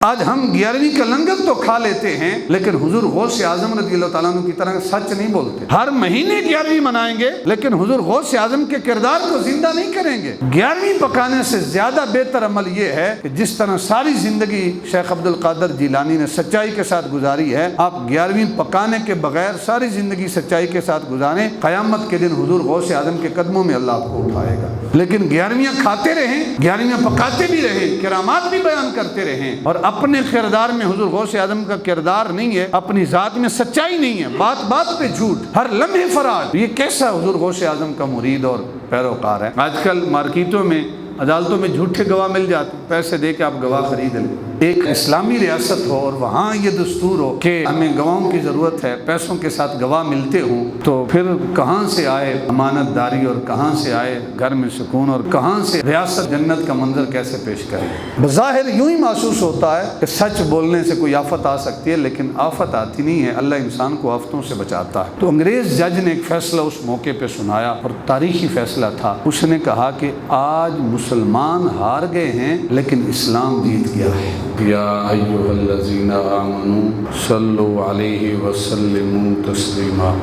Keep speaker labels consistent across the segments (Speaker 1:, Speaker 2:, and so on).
Speaker 1: آج ہم 11ویں کا لنگر تو کھا لیتے ہیں لیکن حضور غوث اعظم رضی اللہ تعالیٰ عنہ کی طرح سچ نہیں بولتے۔ ہر مہینے 11ویں منائیں گے لیکن حضور غوث اعظم کے کردار کو زندہ نہیں کریں گے۔ 11ویں پکانے سے زیادہ بہتر عمل یہ ہے کہ جس طرح ساری زندگی شیخ عبد القادر جیلانی نے سچائی کے ساتھ گزاری ہے، آپ 11ویں پکانے کے بغیر ساری زندگی سچائی کے ساتھ گزاریں، قیامت کے دن حضور غوث اعظم کے قدموں میں اللہ آپ کو اٹھائے گا۔ لیکن 11ویں کھاتے رہیں، 11ویں پکاتے بھی رہیں، کرامات بھی بیان کرتے رہیں، اور اپنے کردار میں حضور غوث اعظم کا کردار نہیں ہے، اپنی ذات میں سچائی نہیں ہے، بات بات پہ جھوٹ، ہر لمحے فراڈ، یہ کیسا حضور غوث اعظم کا مرید اور پیروکار ہے؟ آج کل مارکیٹوں میں، عدالتوں میں جھوٹے گواہ مل جاتے ہیں، پیسے دے کے آپ گواہ خرید لیں۔ ایک اسلامی ریاست ہو اور وہاں یہ دستور ہو کہ ہمیں گواہوں کی ضرورت ہے، پیسوں کے ساتھ گواہ ملتے ہوں، تو پھر کہاں سے آئے امانت داری، اور کہاں سے آئے گھر میں سکون، اور کہاں سے ریاست جنت کا منظر کیسے پیش کریں؟ بظاہر یوں ہی محسوس ہوتا ہے کہ سچ بولنے سے کوئی آفت آ سکتی ہے، لیکن آفت آتی نہیں ہے، اللہ انسان کو آفتوں سے بچاتا ہے۔ تو انگریز جج نے ایک فیصلہ اس موقع پہ سنایا اور تاریخی فیصلہ تھا۔ اس نے کہا کہ آج مسلمان ہار گئے ہیں لیکن اسلام جیت گیا ہے۔ یا ایھا الذین آمنوا صلوا علیہ وسلموا تسلیما،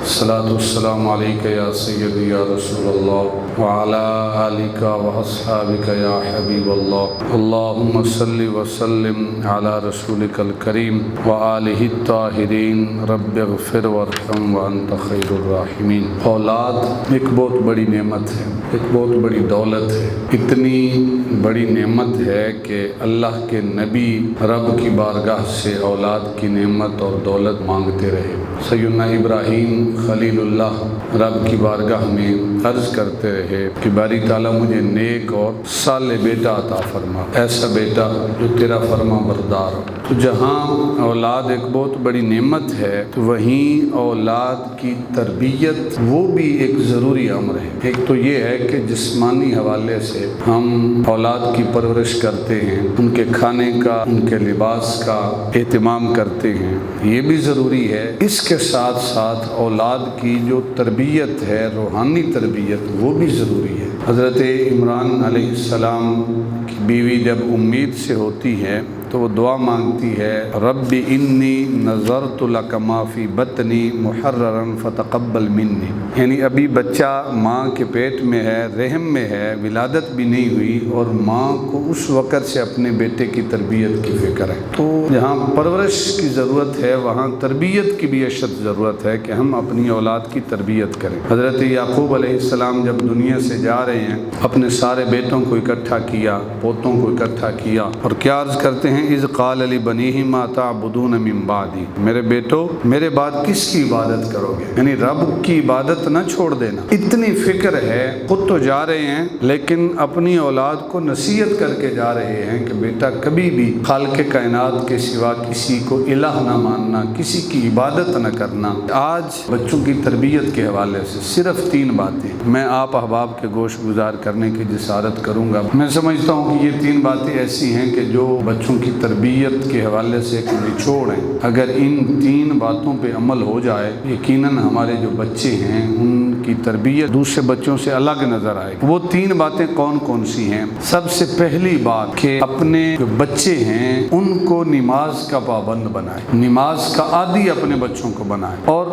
Speaker 1: الصلاۃ والسلام علیک یا سیدی یا رسول اللہ وعلی آلک واصحابک یا حبیب اللہ، اللہم صل وسلم علی رسولک الکریم وآلہ الطاہرین، رب اغفر وارحم وانت خیر الراحمین۔ اولاد ایک بہت بڑی نعمت ہے، ایک بہت بڑی دولت ہے، اتنی بڑی نعمت ہے کہ اللہ کے نبی رب کی بارگاہ سے اولاد کی نعمت اور دولت مانگتے رہے۔ سیدنا ابراہیم خلیل اللہ رب کی بارگاہ میں عرض کرتے رہے کہ باری تعالیٰ مجھے نیک اور صالح بیٹا عطا فرما، ایسا بیٹا جو تیرا فرما بردار ہو۔ تو جہاں اولاد ایک بہت بڑی نعمت ہے تو وہیں اولاد کی تربیت وہ بھی ایک ضروری امر ہے۔ ایک تو یہ ہے کہ جسمانی حوالے سے ہم اولاد کی پرورش کرتے ہیں، ان کے کھانے کا، ان کے لباس کا اہتمام کرتے ہیں، یہ بھی ضروری ہے۔ اس کے ساتھ ساتھ اولاد کی جو تربیت ہے، روحانی تربیت، وہ بھی ضروری ہے۔ حضرت عمران علیہ السلام کی بیوی جب امید سے ہوتی ہے تو وہ دعا مانگتی ہے، رب انی نذرت لک ما فی بطنی محررا فتقبل منی، یعنی ابھی بچہ ماں کے پیٹ میں ہے، رحم میں ہے، ولادت بھی نہیں ہوئی، اور ماں کو اس وقت سے اپنے بیٹے کی تربیت کی فکر ہے۔ تو جہاں پرورش کی ضرورت ہے وہاں تربیت کی بھی اشد ضرورت ہے کہ ہم اپنی اولاد کی تربیت کریں۔ حضرت یعقوب علیہ السلام جب دنیا سے جا رہے ہیں، اپنے سارے بیٹوں کو اکٹھا کیا، پوتوں کو اکٹھا کیا، اور کیا عرض کرتے ہیں، اذ قال لبنیہ ما تعبدون من بعدی، میرے بیٹو میرے بعد کس کی عبادت کرو گے؟ یعنی رب کی عبادت نہ چھوڑ دینا۔ اتنی فکر ہے، خود تو جا رہے ہیں لیکن اپنی اولاد کو نصیحت کر کے جا رہے ہیں کہ بیٹا کبھی بھی خالق کائنات کے سوا کسی کو الہ نہ ماننا، کسی کی عبادت نہ کرنا۔ آج بچوں کی تربیت کے حوالے سے صرف 3 باتیں میں آپ احباب کے گوش گزار کرنے کی جسارت کروں گا۔ میں سمجھتا ہوں کہ یہ 3 باتیں ایسی ہیں کہ جو بچوں کی تربیت کے حوالے سے ایک نچوڑ ہیں۔ اگر ان 3 باتوں پہ عمل ہو جائے، یقیناً ہمارے جو بچے ہیں ان کی تربیت دوسرے بچوں سے الگ نظر آئے گی۔ وہ 3 باتیں کون کون سی ہیں؟ سب سے پہلی بات کہ اپنے جو بچے ہیں ان کو نماز کا پابند بنائیں، نماز کا عادی اپنے بچوں کو بنائیں، اور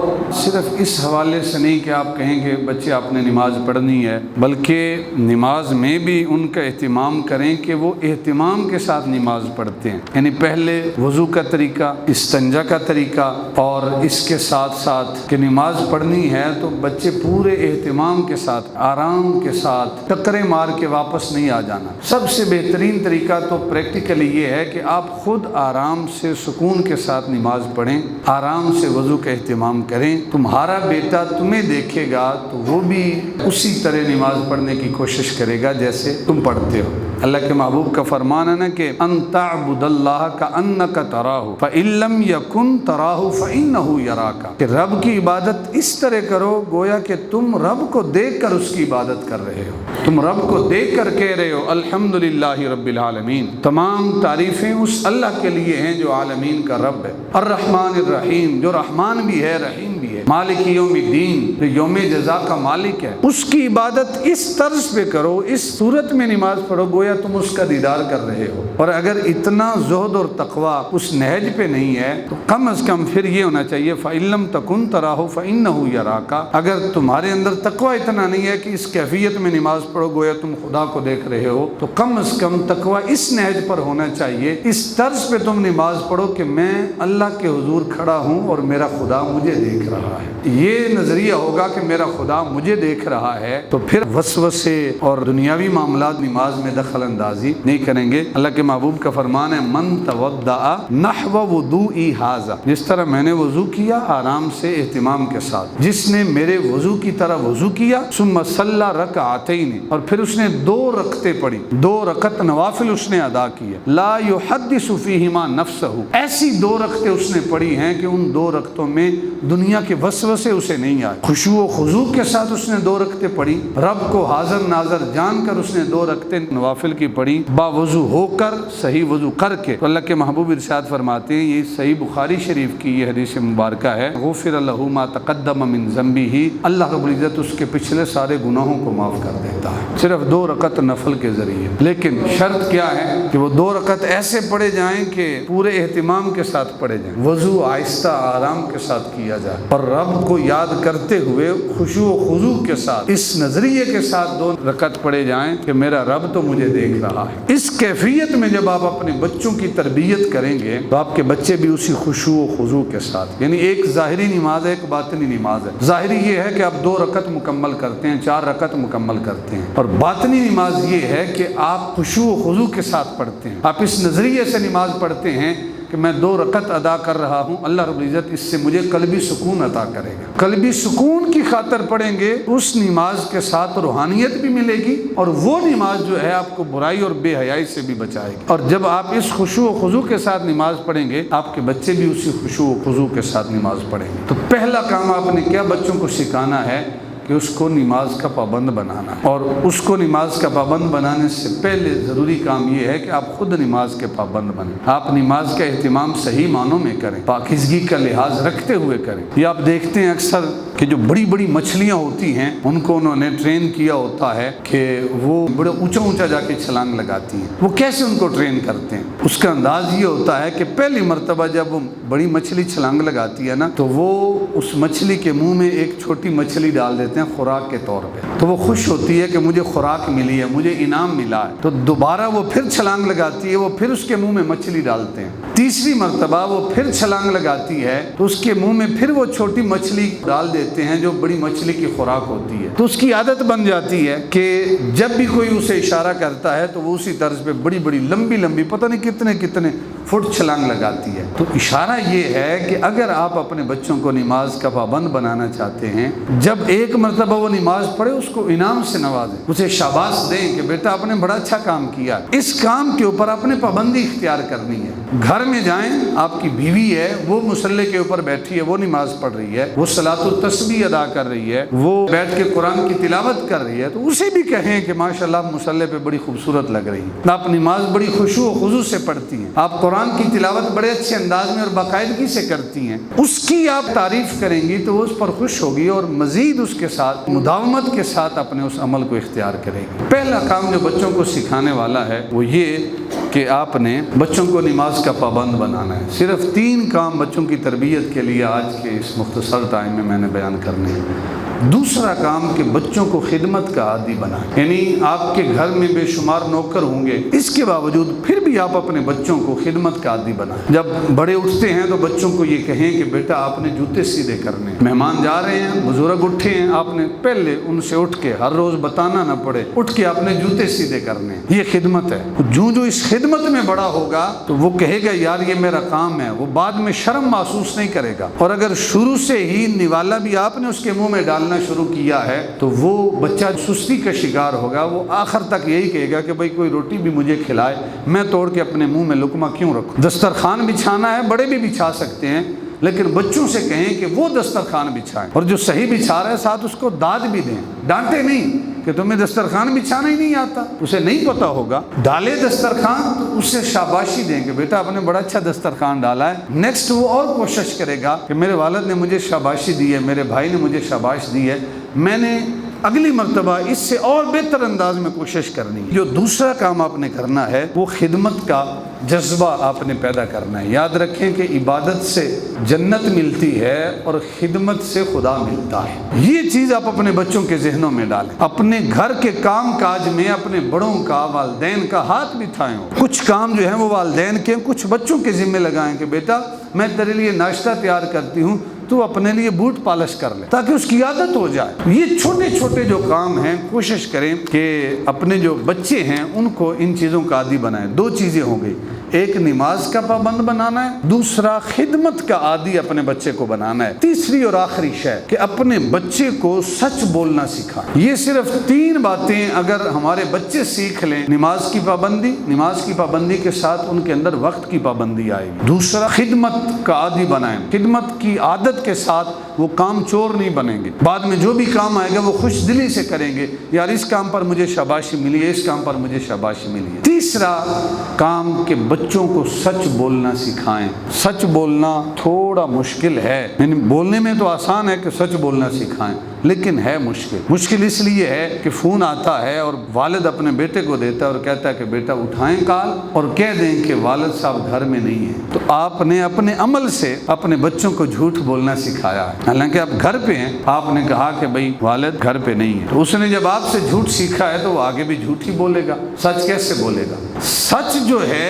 Speaker 1: صرف اس حوالے سے نہیں کہ آپ کہیں کہ بچے آپ نے نماز پڑھنی ہے، بلکہ نماز میں بھی ان کا اہتمام کریں کہ وہ اہتمام کے ساتھ نماز پڑھتے ہیں، یعنی پہلے وضو کا طریقہ، استنجا کا طریقہ، اور اس کے ساتھ ساتھ کہ نماز پڑھنی ہے تو بچے پورے اہتمام کے ساتھ، آرام کے ساتھ، ٹکرے مار کے واپس نہیں آ جانا۔ سب سے بہترین طریقہ تو پریکٹیکلی یہ ہے کہ آپ خود آرام سے سکون کے ساتھ نماز پڑھیں، آرام سے وضو کا اہتمام کریں، تمہارا بیٹا تمہیں دیکھے گا تو وہ بھی اسی طرح نماز پڑھنے کی کوشش کرے گا جیسے تم پڑھتے ہو۔ اللہ کے محبوب کا فرمان ہے نا کہ ان تعبد اللہ کأنک تراہ فإن لم یکن تراہ فإنہ یراک، کہ رب کی عبادت اس طرح کرو گویا کہ تم رب کو دیکھ کر اس کی عبادت کر رہے ہو، تم رب کو دیکھ کر کہہ رہے ہو الحمدللہ رب العالمین، تمام تعریفیں اس اللہ کے لیے ہیں جو عالمین کا رب ہے، الرحمن الرحیم، جو رحمان بھی ہے رحیم بھی ہے۔ ہے، مالک یوم الدین، جو یوم جزا کا مالک ہے، اس کی عبادت اس طرز پہ کرو، اس صورت میں نماز پڑھو گویا تم اس کا دیدار کر رہے ہو۔ اور اگر اتنا زہد اور تقوی اس نہج پہ نہیں ہے تو کم از کم پھر یہ ہونا چاہیے فَإِن لَمْ تَكُنْ تَرَاهُ فَإِنَّهُ يَرَاكَ، اگر تمہارے اندر تقوی اتنا نہیں ہے کہ اس کیفیت میں نماز پڑھو گویا تم خدا کو دیکھ رہے ہو، تو کم از کم تقوی اس نہج پر ہونا چاہیے، اس طرز پہ تم نماز پڑھو کہ میں اللہ کے حضور کھڑا ہوں اور میرا خدا مجھے دیکھ رہا ہے۔ یہ نظریہ ہوگا کہ میرا خدا مجھے دیکھ رہا ہے تو پھر وسوسے اور دنیاوی معاملات نماز میں دخل اندازی نہیں کریں گے۔ اللہ کے محبوب کا فرمان ہے من تودع نحو وضوئی ھذا، جس طرح میں نے وضو کیا آرام سے اہتمام کے ساتھ، جس نے میرے وضو کی طرح وضو کیا، ثم صلی رکعتین، اور پھر اس نے 2 رکعتیں پڑھی، 2 رکعت نوافل اس نے ادا کیے، لا یحدث فیہما نفسہ، ایسی 2 رکعتیں اس نے پڑھی ہیں کہ ان 2 رکعتوں میں دنیا کے وسوسے اسے نہیں آئے، خشوع و خضوع کے ساتھ اس نے 2 رکعتیں پڑھی، رب کو حاضر ناظر جان کر اس نے 2 رکعتیں نوافل کی پڑھی، با وضو ہو کر، صحیح وضو کر کے۔ تو اللہ کے محبوب ارشاد فرماتے ہیں، یہ صحیح بخاری شریف کی یہ حدیث مبارکہ ہے، غفر لہ ما تقدم من ذنبہ، اللہ رب العزت اس کے پچھلے سارے گناہوں کو معاف کر دیتا ہے، صرف 2 رکعت نفل کے ذریعے۔ لیکن شرط کیا ہے کہ وہ 2 رکعت ایسے پڑھے جائیں کہ پورے اہتمام کے ساتھ پڑھے جائیں، وضو آہستہ آرام کے ساتھ کیا جائے اور رب کو یاد کرتے ہوئے خشوع و خضوع کے ساتھ اس نظریے کے ساتھ 2 رکعت پڑھے جائیں کہ میرا رب تو مجھے دیکھ رہا ہے۔ اس کیفیت میں جب آپ اپنے بچوں کی تربیت کریں گے تو آپ کے بچے بھی اسی خشوع و خضوع کے ساتھ، یعنی ایک ظاہری نماز ہے، ایک باطنی نماز ہے۔ ظاہری یہ ہے کہ آپ 2 رکعت مکمل کرتے ہیں، 4 رکعت مکمل کرتے ہیں، اور باطنی نماز یہ ہے کہ آپ خشوع و خضوع کے ساتھ پڑھتے ہیں، آپ اس نظریے سے نماز پڑھتے ہیں کہ میں 2 رکعت ادا کر رہا ہوں، اللہ رب العزت اس سے مجھے قلبی سکون عطا کرے گا۔ قلبی سکون کی خاطر پڑھیں گے، اس نماز کے ساتھ روحانیت بھی ملے گی اور وہ نماز جو ہے آپ کو برائی اور بے حیائی سے بھی بچائے گی۔ اور جب آپ اس خشوع و خضوع کے ساتھ نماز پڑھیں گے، آپ کے بچے بھی اسی خشوع و خضوع کے ساتھ نماز پڑھیں گے۔ تو پہلا کام آپ نے کیا بچوں کو سکھانا ہے کہ اس کو نماز کا پابند بنانا ہے، اور اس کو نماز کا پابند بنانے سے پہلے ضروری کام یہ ہے کہ آپ خود نماز کے پابند بنیں، آپ نماز کا اہتمام صحیح معنوں میں کریں، پاکیزگی کا لحاظ رکھتے ہوئے کریں۔ یہ آپ دیکھتے ہیں اکثر کہ جو بڑی بڑی مچھلیاں ہوتی ہیں ان کو انہوں نے ٹرین کیا ہوتا ہے کہ وہ بڑے اونچا اونچا جا کے چھلانگ لگاتی ہیں۔ وہ کیسے ان کو ٹرین کرتے ہیں؟ اس کا انداز یہ ہوتا ہے کہ پہلی مرتبہ جب وہ بڑی مچھلی چھلانگ لگاتی ہے نا تو وہ اس مچھلی کے منہ میں ایک چھوٹی مچھلی ڈال دیتے ہیں خوراک کے طور پہ، تو وہ خوش ہوتی ہے کہ مجھے خوراک ملی ہے، مجھے انعام ملا ہے، تو دوبارہ وہ پھر چھلانگ لگاتی ہے، وہ پھر اس کے منہ میں مچھلی ڈالتے ہیں، تیسری مرتبہ وہ پھر چھلانگ لگاتی ہے تو اس کے منہ میں پھر وہ چھوٹی مچھلی ڈال دیتے ہیں جو بڑی مچھلی کی خوراک ہوتی ہے۔ تو اس کی عادت بن جاتی ہے کہ جب بھی کوئی اسے اشارہ کرتا ہے تو وہ اسی طرز پہ بڑی بڑی لمبی لمبی پتہ نہیں کتنے کتنے فٹ چھلانگ لگاتی ہے۔ تو اشارہ یہ ہے کہ اگر آپ اپنے بچوں کو نماز کا پابند بنانا چاہتے ہیں، جب ایک مرتبہ وہ نماز پڑھے اس کو انعام سے نوازیں، اسے شاباش دیں کہ بیٹا آپ نے بڑا اچھا کام کیا۔ اس کام کے اوپر آپ نے پابندی اختیار کرنی ہے۔ گھر میں جائیں، آپ کی بیوی ہے وہ مصلی کے اوپر بیٹھی ہے، وہ نماز پڑھ رہی ہے، وہ صلاۃ التسبیح ادا کر رہی ہے، وہ بیٹھ کے قرآن کی تلاوت کر رہی ہے، تو اسے بھی کہیں کہ ماشاءاللہ مصلی پہ بڑی خوبصورت لگ رہی ہے، آپ نماز بڑی خشوع و خضوع سے پڑھتی ہیں، آپ قرآن کی تلاوت بڑے اچھے انداز میں اور باقاعدگی سے کرتی ہیں، اس کی آپ تعریف کریں گی تو وہ اس پر خوش ہوگی اور مزید اس کے ساتھ مداومت کے ساتھ اپنے اس عمل کو اختیار کرے گی۔ پہلا کام جو بچوں کو سکھانے والا ہے وہ یہ کہ آپ نے بچوں کو نماز کا پابند بنانا ہے۔ صرف 3 کام بچوں کی تربیت کے لیے آج کے اس مختصر ٹائم میں نے بیان کرنے ہیں۔ دوسرا کام کہ بچوں کو خدمت کا عادی بنائیں، یعنی آپ کے گھر میں بے شمار نوکر ہوں گے، اس کے باوجود پھر بھی آپ اپنے بچوں کو خدمت کا عادی بنائیں۔ جب بڑے اٹھتے ہیں تو بچوں کو یہ کہیں کہ بیٹا آپ نے جوتے سیدھے کرنے، مہمان جا رہے ہیں، بزرگ اٹھے ہیں، آپ نے پہلے ان سے اٹھ کے ہر روز بتانا نہ پڑے، اٹھ کے آپ نے جوتے سیدھے کرنے، یہ خدمت ہے۔ جو اس خدمت میں بڑا ہوگا تو وہ کہے گا یار یہ میرا کام ہے، وہ بعد میں شرم محسوس نہیں کرے گا۔ اور اگر شروع سے ہی نوالا بھی آپ نے اس کے منہ میں ڈالنا شروع کیا ہے تو وہ بچہ سستی کا شکار ہوگا، وہ آخر تک یہی کہے گا کہ بھائی کوئی روٹی بھی مجھے کھلائے، میں توڑ کے اپنے منہ میں لقمہ کیوں رکھوں۔ دسترخوان بچھانا ہے، بڑے بھی بچھا سکتے ہیں، لیکن بچوں سے کہیں کہ وہ دسترخوان بچھائیں، اور جو صحیح بچھا رہا ہے ساتھ اس کو داد بھی دیں، ڈانٹے نہیں کہ کہ تمہیں دسترخوان بچھانا ہی نہیں آتا، اسے نہیں پتا ہوگا، ڈالے دسترخوان تو اس سے شاباشی دیں کہ بیٹا آپ نے بڑا اچھا دسترخوان ڈالا ہے، نیکسٹ وہ اور کوشش کرے گا کہ میرے والد نے مجھے شاباشی دی ہے، میرے بھائی نے مجھے شاباش دی ہے، میں نے اگلی مرتبہ اس سے اور بہتر انداز میں کوشش کرنی ہے۔ جو دوسرا کام آپ نے کرنا ہے وہ خدمت کا جذبہ آپ نے پیدا کرنا ہے۔ یاد رکھیں کہ عبادت سے جنت ملتی ہے اور خدمت سے خدا ملتا ہے۔ یہ چیز آپ اپنے بچوں کے ذہنوں میں ڈالیں، اپنے گھر کے کام کاج میں اپنے بڑوں کا، والدین کا ہاتھ بٹھائیں۔ کچھ کام جو ہیں وہ والدین کے، کچھ بچوں کے ذمہ لگائیں کہ بیٹا میں تیرے لیے ناشتہ تیار کرتی ہوں، تو اپنے لیے بوٹ پالش کر لے تاکہ اس کی عادت ہو جائے۔ یہ چھوٹے چھوٹے جو کام ہیں کوشش کریں کہ اپنے جو بچے ہیں ان کو ان چیزوں کا عادی بنائیں۔ دو چیزیں ہوں گئی، ایک نماز کا پابند بنانا ہے، دوسرا خدمت کا عادی اپنے بچے کو بنانا ہے۔ تیسری اور آخری شے کہ اپنے بچے کو سچ بولنا سکھائیں۔ یہ صرف 3 باتیں اگر ہمارے بچے سیکھ لیں، نماز کی پابندی کے ساتھ ان کے اندر وقت کی پابندی آئے گی۔ دوسرا خدمت کا عادی بنائیں، خدمت کی عادت کے ساتھ وہ کام چور نہیں بنیں گے، بعد میں جو بھی کام آئے گا وہ خوش دلی سے کریں گے، یار اس کام پر مجھے شاباشی ملی ہے، اس کام پر مجھے شاباشی ملی ہے۔ تیسرا کام کہ بچوں کو سچ بولنا سکھائیں۔ سچ بولنا تھوڑا مشکل ہے، یعنی بولنے میں تو آسان ہے کہ سچ بولنا سکھائیں، لیکن ہے مشکل اس لیے ہے کہ فون آتا ہے اور والد اپنے بیٹے کو دیتا ہے اور کہتا ہے کہ بیٹا اٹھائیں کال اور کہہ دیں کہ والد صاحب گھر میں نہیں ہیں۔ تو آپ نے اپنے عمل سے اپنے بچوں کو جھوٹ بولنا سکھایا ہے، حالانکہ آپ گھر پہ ہیں، آپ نے کہا کہ بھائی والد گھر پہ نہیں ہے، تو اس نے جب آپ سے جھوٹ سیکھا ہے تو وہ آگے بھی جھوٹ ہی بولے گا، سچ کیسے بولے گا؟ سچ جو ہے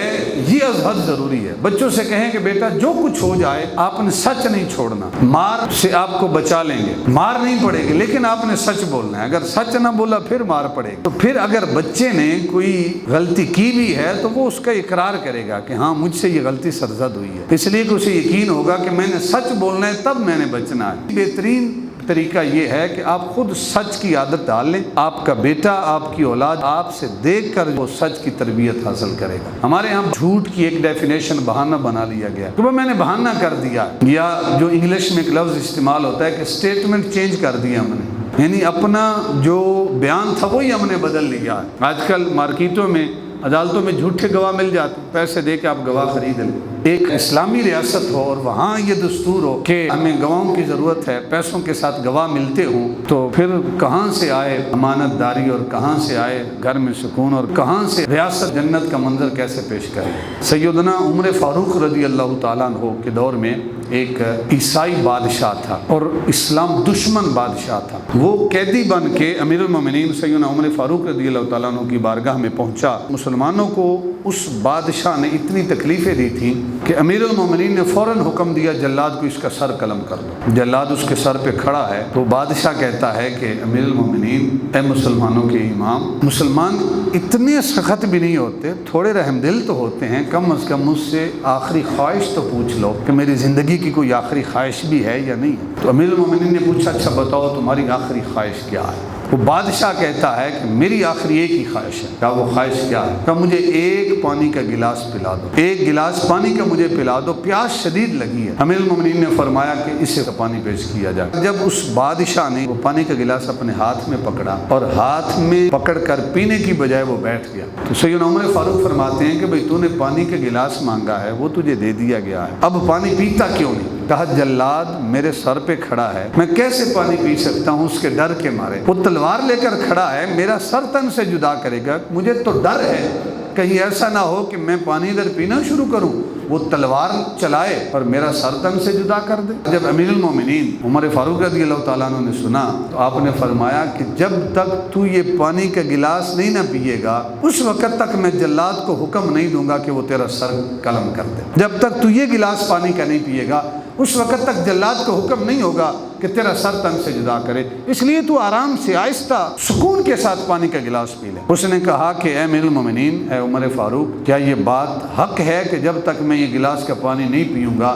Speaker 1: یہ از حد ضروری ہے۔ بچوں سے کہیں کہ بیٹا جو کچھ ہو جائے آپ نے سچ نہیں چھوڑنا، مار سے آپ کو بچا لیں گے، مار نہیں پڑے گی لیکن آپ نے سچ بولنا ہے، اگر سچ نہ بولا پھر مار پڑے گی۔ تو پھر اگر بچے نے کوئی غلطی کی بھی ہے تو وہ اس کا اقرار کرے گا کہ ہاں مجھ سے یہ غلطی سرزد ہوئی ہے، اس لیے کہ اسے یقین ہوگا کہ میں نے سچ بولنا ہے تب میں نے بچنا ہے۔ بہترین طریقہ یہ ہے کہ آپ خود سچ کی عادت ڈال لیں، آپ کا بیٹا، آپ کی اولاد آپ سے دیکھ کر وہ سچ کی تربیت حاصل کرے گا۔ ہمارے یہاں جھوٹ کی ایک ڈیفینیشن بہانہ بنا لیا گیا کہ وہ میں نے بہانہ کر دیا، یا جو انگلش میں ایک لفظ استعمال ہوتا ہے کہ اسٹیٹمنٹ چینج کر دیا ہم نے، یعنی اپنا جو بیان تھا وہی ہم نے بدل لیا۔ آج کل مارکیٹوں میں، عدالتوں میں جھوٹے گواہ مل جاتے، پیسے دے کے آپ گواہ خرید لیں۔ ایک اسلامی ریاست ہو اور وہاں یہ دستور ہو کہ ہمیں گواہوں کی ضرورت ہے، پیسوں کے ساتھ گواہ ملتے ہوں، تو پھر کہاں سے آئے امانت داری اور کہاں سے آئے گھر میں سکون اور کہاں سے ریاست جنت کا منظر کیسے پیش کرے؟ سیدنا عمر فاروق رضی اللہ تعالیٰ عنہ کے دور میں ایک عیسائی بادشاہ تھا اور اسلام دشمن بادشاہ تھا۔ وہ قیدی بن کے امیر المومنین سیدنا عمر فاروق رضی اللہ تعالیٰ عنہ کی بارگاہ میں پہنچا۔ مسلمانوں کو اس بادشاہ نے اتنی تکلیفیں دی تھیں کہ امیر المومنین نے فوراً حکم دیا جلاد کو اس کا سر قلم کر دو۔ جلاد اس کے سر پہ کھڑا ہے تو بادشاہ کہتا ہے کہ امیر المومنین، اے مسلمانوں کے امام، مسلمان اتنے سخت بھی نہیں ہوتے، تھوڑے رحم دل تو ہوتے ہیں، کم از کم مجھ سے آخری خواہش تو پوچھ لو کہ میری زندگی کی کوئی آخری خواہش بھی ہے یا نہیں ہے۔ تو امیر المومنین نے پوچھا اچھا بتاؤ تمہاری آخری خواہش کیا ہے؟ وہ بادشاہ کہتا ہے کہ میری آخری ایک ہی خواہش ہے۔ کہا وہ خواہش کیا ہے؟ کہا مجھے ایک پانی کا گلاس پلا دو، ایک گلاس پانی کا مجھے پلا دو، پیاس شدید لگی ہے۔ امیر المومنین نے فرمایا کہ اسے پانی پیش کیا جائے۔ جب اس بادشاہ نے وہ پانی کا گلاس اپنے ہاتھ میں پکڑا اور ہاتھ میں پکڑ کر پینے کی بجائے وہ بیٹھ گیا، تو سیدنا عمر فاروق فرماتے ہیں کہ بھئی تو نے پانی کا گلاس مانگا ہے، وہ تجھے دے دیا گیا ہے، اب پانی پیتا کیوں نہیں؟ کہا جلاد میرے سر پہ کھڑا ہے، میں کیسے پانی پی سکتا ہوں اس کے ڈر کے مارے، وہ تلوار لے کر کھڑا ہے، میرا سر تن سے جدا کرے گا، مجھے تو ڈر ہے کہیں ایسا نہ ہو کہ میں پانی ادھر پینا شروع کروں، وہ تلوار چلائے اور میرا سر تن سے جدا کر دے۔ جب امیر المومنین عمر فاروق رضی اللہ تعالیٰ عنہ نے سنا تو آپ نے فرمایا کہ جب تک تو یہ پانی کا گلاس نہیں نہ پیے گا اس وقت تک میں جلاد کو حکم نہیں دوں گا کہ وہ تیرا سر قلم کر دے۔ جب تک تو یہ گلاس پانی کا نہیں پیے گا اس وقت تک جلاد کو حکم نہیں ہوگا کہ تیرا سر تن سے جدا کرے، اس لیے تو آرام سے آہستہ سکون کے ساتھ پانی کا گلاس پی لے۔ اس نے کہا کہ اے امیر المومنین، اے عمر فاروق، کیا یہ بات حق ہے کہ جب تک میں یہ گلاس کا پانی نہیں پیوں گا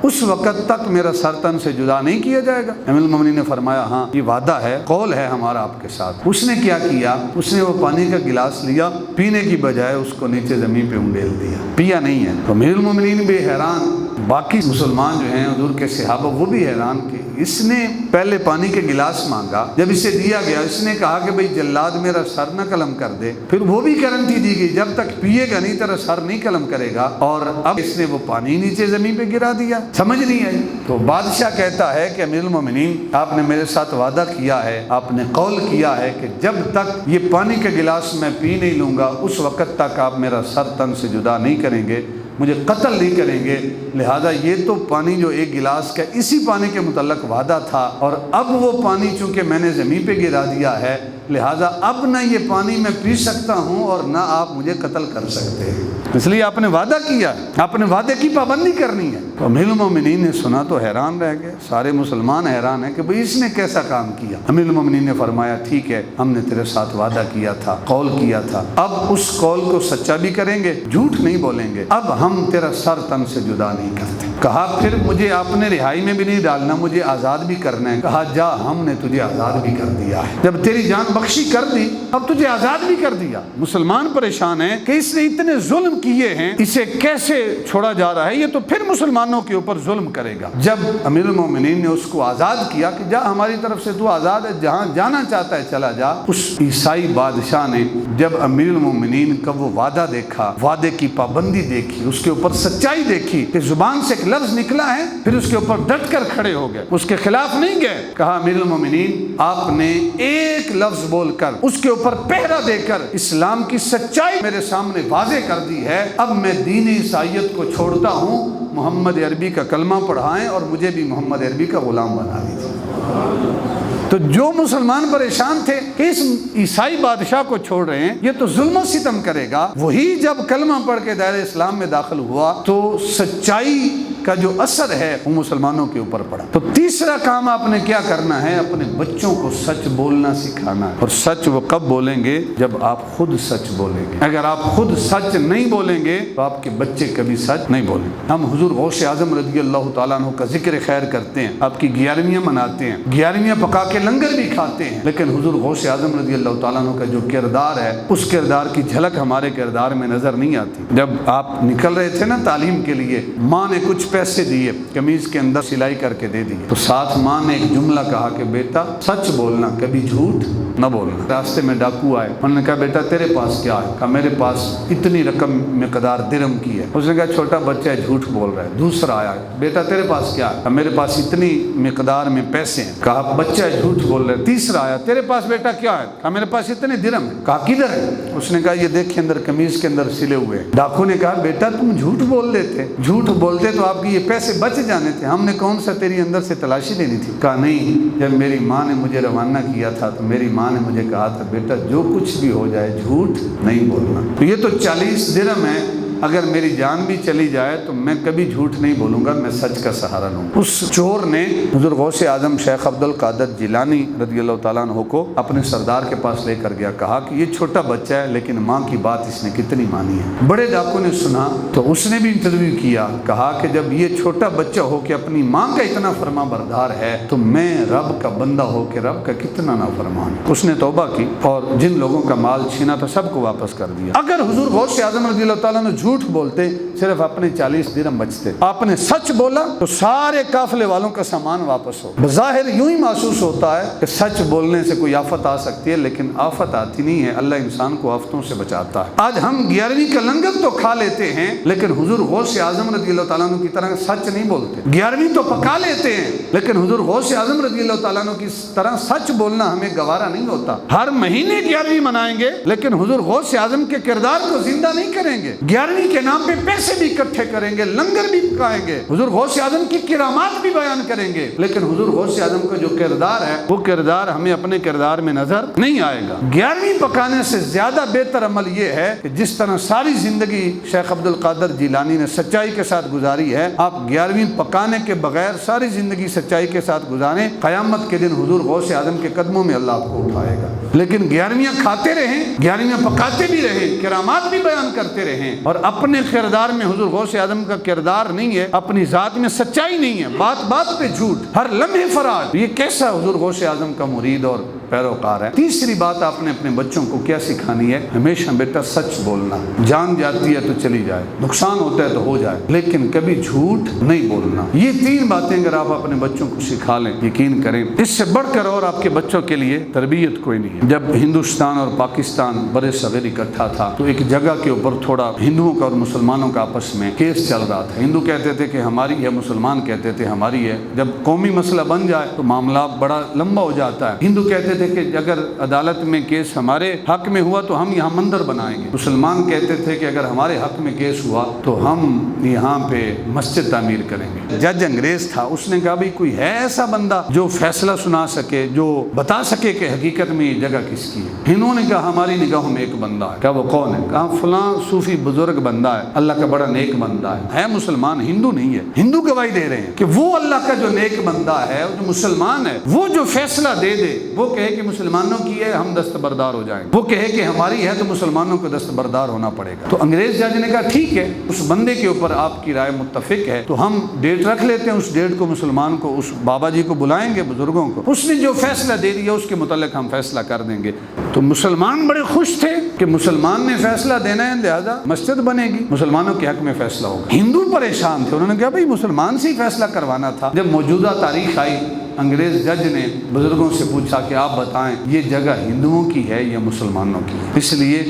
Speaker 1: اس وقت تک میرا سر تن سے جدا نہیں کیا جائے گا؟ امیر المومنین نے فرمایا ہاں یہ وعدہ ہے، قول ہے ہمارا آپ کے ساتھ۔ اس نے کیا کیا؟ اس نے وہ پانی کا گلاس لیا، پینے کی بجائے اس کو نیچے زمین پہ انڈیل دیا، پیا نہیں ہے۔ تو امیر المومنین بھی حیران، باقی مسلمان جو ہیں حضور کے صحابہ وہ بھی حیران کہ اس نے پہلے پانی کے گلاس مانگا، جب اسے دیا گیا اس نے کہا کہ بھئی جلاد میرا سر نہ قلم کر دے، پھر وہ بھی گارنٹی دی گئی جب تک پیے گا نہیں تیرا سر نہیں قلم کرے گا، اور اب اس نے وہ پانی نیچے زمین پہ گرا دیا، سمجھ نہیں آئی۔ تو بادشاہ کہتا ہے کہ امیر المومنین آپ نے میرے ساتھ وعدہ کیا ہے، آپ نے قول کیا ہے کہ جب تک یہ پانی کا گلاس میں پی نہیں لوں گا اس وقت تک آپ میرا سر تن سے جدا نہیں کریں گے، مجھے قتل نہیں کریں گے، لہذا یہ تو پانی جو ایک گلاس کا اسی پانی کے متعلق وعدہ تھا، اور اب وہ پانی چونکہ میں نے زمین پہ گرا دیا ہے لہذا اب نہ یہ پانی میں پی سکتا ہوں اور نہ آپ مجھے قتل کر سکتے ہیں، اس لیے آپ نے وعدہ کیا ہے، آپ نے وعدے کی پابندی کرنی ہے۔ تو امیر المومنین نے سنا تو حیران رہ گئے، سارے مسلمان حیران ہیں کہ بھئی اس نے کیسا کام کیا۔ امیر المومنین نے فرمایا ٹھیک ہے، ہم نے تیرے ساتھ وعدہ کیا تھا، قول کیا تھا، اب اس قول کو سچا بھی کریں گے، جھوٹ نہیں بولیں گے، اب ہم تیرا سر تن سے جدا نہیں کرتے۔ کہا پھر مجھے آپ نے رہائی میں بھی نہیں ڈالنا، مجھے آزاد بھی کرنا ہے۔ کہا جا، ہم نے تجھے آزاد بھی کر دیا ہے، جب تیری جان بخشی کر دی اب تجھے آزاد بھی کر دیا۔ مسلمان پریشان ہیں کہ اس نے اتنے ظلم کیے ہیں، اسے کیسے چھوڑا جا رہا ہے، یہ تو پھر مسلمانوں کے اوپر ظلم کرے گا۔ جب امیر المومنین نے اس کو آزاد کیا کہ جا ہماری طرف سے تو آزاد ہے، جہاں جانا چاہتا ہے چلا جا، اس عیسائی بادشاہ نے جب امیر المومنین کا وہ وعدہ دیکھا، وعدے کی پابندی دیکھی، اس کے اوپر سچائی دیکھی کہ زبان سے ایک لفظ نکلا ہے پھر اس کے اوپر ڈٹ کر کھڑے ہو گئے، اس کے خلاف نہیں گئے۔ کہا امیر المومنین آپ نے ایک لفظ بول کر اس کے اوپر پہرا دے کر اسلام کی سچائی میرے سامنے واضح کر دی ہے، اب میں دین عیسائیت کو چھوڑتا ہوں، محمد عربی کا کلمہ پڑھائیں اور مجھے بھی محمد عربی کا غلام بنا دیجیے۔ تو جو مسلمان پریشان تھے کہ اس عیسائی بادشاہ کو چھوڑ رہے ہیں، یہ تو ظلم و ستم کرے گا، وہی جب کلمہ پڑھ کے دائرہ اسلام میں داخل ہوا تو سچائی کا جو اثر ہے وہ مسلمانوں کے اوپر پڑا۔ تو تیسرا کام آپ نے کیا کرنا ہے، اپنے بچوں کو سچ بولنا سکھانا ہے، اور سچ وہ کب بولیں گے جب آپ خود سچ بولیں گے۔ اگر آپ خود سچ نہیں بولیں گے تو آپ کے بچے کبھی سچ نہیں بولیں گے۔ ہم حضور غوث اعظم رضی اللہ تعالیٰ عنہ کا ذکر خیر کرتے ہیں، آپ کی 11ویاں مناتے ہیں، 11ویاں پکا کے لنگر بھی کھاتے ہیں، لیکن حضور غوث اعظم رضی اللہ تعالیٰ عنہ کا جو کردار ہے اس کردار کی جھلک ہمارے کردار میں نظر نہیں آتی۔ جب آپ نکل رہے تھے نا تعلیم کے لیے، ماں نے کچھ پیسے دیے، قمیض کے اندر سلائی کر کے دے دیے، تو ساتھ ماں نے ایک جملہ کہا کہ بیٹا سچ بولنا، کبھی جھوٹ نہ بولنا۔ راستے میں ڈاکو آئے، انہوں نے کہا بیٹا تیرے پاس کیا ہے؟ کہا میرے پاس اتنی رقم مقدار درہم کی ہے۔ اس نے کہا چھوٹا بچہ ہے جھوٹ بول رہا ہے۔ دوسرا آیا، بیٹا تیرے پاس کیا ہے؟ کہا میرے پاس اتنی مقدار میں پیسے ہیں۔ کہا بچہ ہے جھوٹ بول رہا ہے۔ تیسرا آیا، تیرے پاس بیٹا کیا ہے؟ کہا میرے پاس اتنے درہم ہے۔ کہا کدھر ہے؟ اس نے کہا یہ دیکھیں اندر قمیض کے اندر سلے ہوئے۔ ڈاکو نے کہا بیٹا تم جھوٹ بول دیتے، جھوٹ بولتے تو آپ کی یہ پیسے بچ جانے تھے، ہم نے کون سا تیری اندر سے تلاشی لینی تھی؟ کہا نہیں، جب میری ماں نے مجھے روانہ کیا تھا تو میری ماں نے مجھے کہا تھا بیٹا جو کچھ بھی ہو جائے جھوٹ نہیں بولنا۔ تو یہ تو 40 درہم ہے، اگر میری جان بھی چلی جائے تو میں کبھی جھوٹ نہیں بولوں گا، میں سچ کا سہارا لوں گا۔ اس چور نے حضور غوث اعظم شیخ عبد القادر جیلانی رضی اللہ تعالیٰ عنہ کو اپنے سردار کے پاس لے کر گیا، کہا کہ یہ چھوٹا بچہ ہے لیکن ماں کی بات اس نے کتنی مانی ہے۔ بڑے ڈاکو نے سنا تو اس نے بھی انٹرویو کیا، کہا کہ جب یہ چھوٹا بچہ ہو کے اپنی ماں کا اتنا فرما بردار ہے تو میں رب کا بندہ ہو کے رب کا کتنا نافرمان۔ اس نے توبہ کی اور جن لوگوں کا مال چھینا تھا سب کو واپس کر دیا۔ اگر حضور غوث اعظم رضی اللہ تعالیٰ نے جھوٹ بولتے صرف اپنے 40 درہم بچتے، آپ نے سچ بولا تو سارے قافلے والوں کا سامان واپس ہو۔ بظاہر یوں ہی محسوس ہوتا ہے کہ سچ بولنے سے کوئی آفت آ سکتی ہے، لیکن آفت آتی نہیں ہے، اللہ انسان کو آفتوں سے بچاتا ہے۔ آج ہم 11ویں کا لنگر تو کھا لیتے ہیں لیکن حضور غوث اعظم رضی اللہ تعالیٰ عنہ کی طرح سچ نہیں بولتے۔ 11ویں تو پکا لیتے ہیں لیکن حضور غوث اعظم رضی اللہ تعالیٰ عنہ کی طرح سچ بولنا ہمیں گوارا نہیں ہوتا۔ ہر مہینے 11ویں منائیں گے لیکن حضور غوث اعظم کے کردار کو زندہ نہیں کریں گے۔ 11ویں کے نام پہ پیسے بھی اکٹھے کریں گے، لنگر بھی پکائیں گے، حضور غوث اعظم کی کرامات بھی بیان کریں گے، لیکن حضور غوث اعظم کا جو کردار ہے وہ کردار ہمیں اپنے کردار میں نظر نہیں آئے گا۔ 11ویں پکانے سے زیادہ بہتر عمل یہ ہے کہ جس طرح ساری زندگی شیخ عبد القادر جیلانی نے سچائی کے ساتھ گزاری ہے، آپ 11ویں پکانے کے بغیر ساری زندگی سچائی کے ساتھ گزاریں، قیامت کے دن حضور غوث اعظم کے قدموں میں اللہ آپ کو اٹھائے گا۔ لیکن 11ویں کھاتے رہیں، 11ویں پکاتے بھی رہیں، کرامات بھی بیان کرتے رہیں اور اپنے کردار میں حضور غوث اعظم کا کردار نہیں ہے، اپنی ذات میں سچائی نہیں ہے، بات بات پہ جھوٹ، ہر لمحے فراڈ، یہ کیسا حضور غوث اعظم کا مرید اور پیروکار ہیں۔ تیسری بات آپ نے اپنے بچوں کو کیا سکھانی ہے؟ ہمیشہ بیٹا سچ بولنا، جان جاتی ہے تو چلی جائے، نقصان ہوتا ہے تو ہو جائے، لیکن کبھی جھوٹ نہیں بولنا۔ یہ تین باتیں اگر آپ اپنے بچوں کو سکھا لیں، یقین کریں اس سے بڑھ کر اور آپ کے بچوں کے لیے تربیت کوئی نہیں ہے۔ جب ہندوستان اور پاکستان برے صغیر اکٹھا تھا تو ایک جگہ کے اوپر تھوڑا ہندوؤں کا اور مسلمانوں کا آپس میں کیس چل رہا تھا۔ ہندو کہتے تھے کہ ہماری ہے، مسلمان کہتے تھے ہماری ہے۔ جب قومی مسئلہ بن جائے تو معاملہ بڑا لمبا ہو جاتا ہے۔ ہندو کہتے تھے کہ اگر عدالت میں کیس ہمارے حق میں ہوا تو ہم یہاں مندر بنائیں گے۔ مسلمان کہتے تھے کہ اگر ہمارے حق میں کیس ہوا تو ہم یہاں پہ مسجد تعمیر کریں گے۔ جج انگریز تھا، اس نے کہا بھئی کوئی ہے ایسا بندہ جو فیصلہ سنا سکے، جو بتا سکے کہ حقیقت میں یہ جگہ کس کی ہے؟ ہندوؤں نے کہا ہماری نگاہوں میں ایک بندہ ہے۔ کہا وہ کون ہے؟ کہا فلاں صوفی بزرگ بندہ ہے، اللہ کا بڑا نیک بندہ ہے مسلمان، ہندو نہیں ہے۔ ہندو گواہی دے رہے ہیں کہ وہ اللہ کا جو نیک بندہ ہے، جو مسلمان ہے، وہ جو فیصلہ دے دے، وہ کہے کہ مسلمانوں کی ہے ہم دستبردار ہو جائیں گے، وہ کہے کہ ہماری ہے تو مسلمانوں کو دستبردار ہونا پڑے گا۔ تو انگریز جج نے کہا ٹھیک ہے، اس بندے کے اوپر آپ کی رائے متفق ہے تو ہم ڈیٹ رکھ لیتے ہیں، اس ڈیٹ کو مسلمان کو، اس بابا جی کو بلائیں گے، بزرگوں کو، اس نے جو فیصلہ دے دیا اس کے متعلق ہم فیصلہ کر دیں گے۔ تو مسلمان بڑے خوش تھے کہ مسلمان نے فیصلہ دینا ہے، لہذا مسجد بنے گی، مسلمانوں کے حق میں فیصلہ ہوگا۔ ہندو پریشان تھے، انہوں نے کہا بھئی مسلمان سے ہی فیصلہ کروانا تھا۔ جب موجودہ تاریخ آئی، انگریز جج نے بزرگوں سے پوچھا کہ آپ بتائیں یہ جگہ ہندوؤں کی ہے یا مسلمانوں کی ہے؟ اس لیے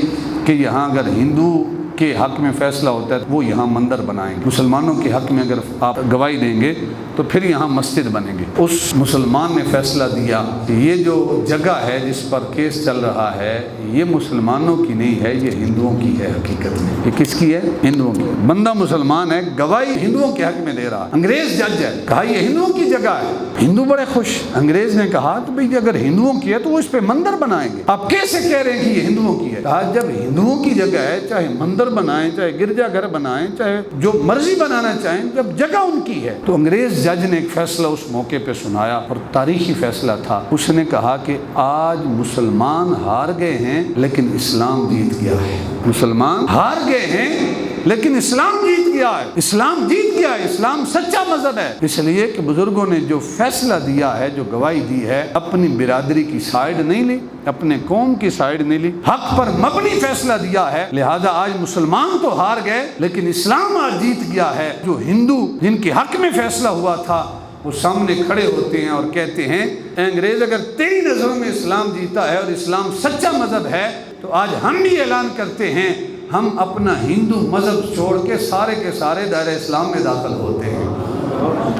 Speaker 1: کہ یہاں اگر ہندو کے حق میں فیصلہ ہوتا ہے تو وہ یہاں مندر بنائیں گے، مسلمانوں کے حق میں اگر آپ گواہی دیں گے تو پھر یہاں مسجد بنے گی۔ اس مسلمان نے فیصلہ دیا کہ یہ جو جگہ ہے جس پر کیس چل رہا ہے یہ مسلمانوں کی نہیں ہے، یہ ہندوؤں کی ہے۔ حقیقت میں یہ کس کی ہے؟ ہندوؤں کی۔ بندہ مسلمان ہے، گواہی ہندوؤں کے حق میں دے رہا، انگریز جج ہے، کہا یہ ہندوؤں کی جگہ ہے۔ ہندو بڑے خوش۔ انگریز نے کہا تو بھئی اگر ہندوؤں کی ہے تو وہ اس پہ مندر بنائیں گے، آپ کیسے کہہ رہے ہیں کہ یہ ہندوؤں کی ہے؟ کہا جب ہندوؤں کی جگہ ہے، چاہے مندر بنائیں، چاہے گرجا گھر بنائیں، چاہے جو مرضی بنانا چاہیں، جب جگہ ان کی ہے۔ تو انگریز جج نے ایک فیصلہ اس موقع پہ سنایا اور تاریخی فیصلہ تھا۔ اس نے کہا کہ آج مسلمان ہار گئے ہیں لیکن اسلام جیت گیا ہے۔ مسلمان ہار گئے ہیں لیکن اسلام جیت گیا ہے، اسلام جیت گیا ہے، اسلام سچا مذہب ہے۔ اس لیے کہ بزرگوں نے جو فیصلہ دیا ہے، جو گواہی دی ہے، اپنی برادری کی سائیڈ نہیں لی، اپنے قوم کی سائیڈ نہیں لی، حق پر مبنی فیصلہ دیا ہے۔ لہذا آج مسلمان تو ہار گئے لیکن اسلام آج جیت گیا ہے۔ جو ہندو جن کے حق میں فیصلہ ہوا تھا وہ سامنے کھڑے ہوتے ہیں اور کہتے ہیں اے انگریز اگر تیری نظروں میں اسلام جیتا ہے اور اسلام سچا مذہب ہے تو آج ہم بھی اعلان کرتے ہیں ہم اپنا ہندو مذہب چھوڑ کے سارے دائرہ اسلام میں داخل ہوتے ہیں،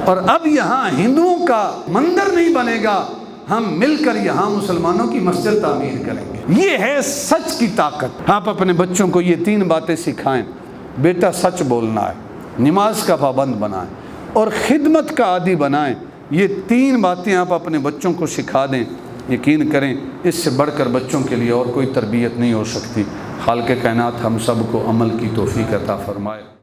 Speaker 1: اور اب یہاں ہندوؤں کا مندر نہیں بنے گا، ہم مل کر یہاں مسلمانوں کی مسجد تعمیر کریں گے۔ یہ ہے سچ کی طاقت۔ آپ اپنے بچوں کو یہ تین باتیں سکھائیں، بیٹا سچ بولنا ہے، نماز کا پابند بنائیں اور خدمت کا عادی بنائیں۔ یہ تین باتیں آپ اپنے بچوں کو سکھا دیں، یقین کریں اس سے بڑھ کر بچوں کے لیے اور کوئی تربیت نہیں ہو سکتی۔ خالق کائنات ہم سب کو عمل کی توفیق عطا فرمائے۔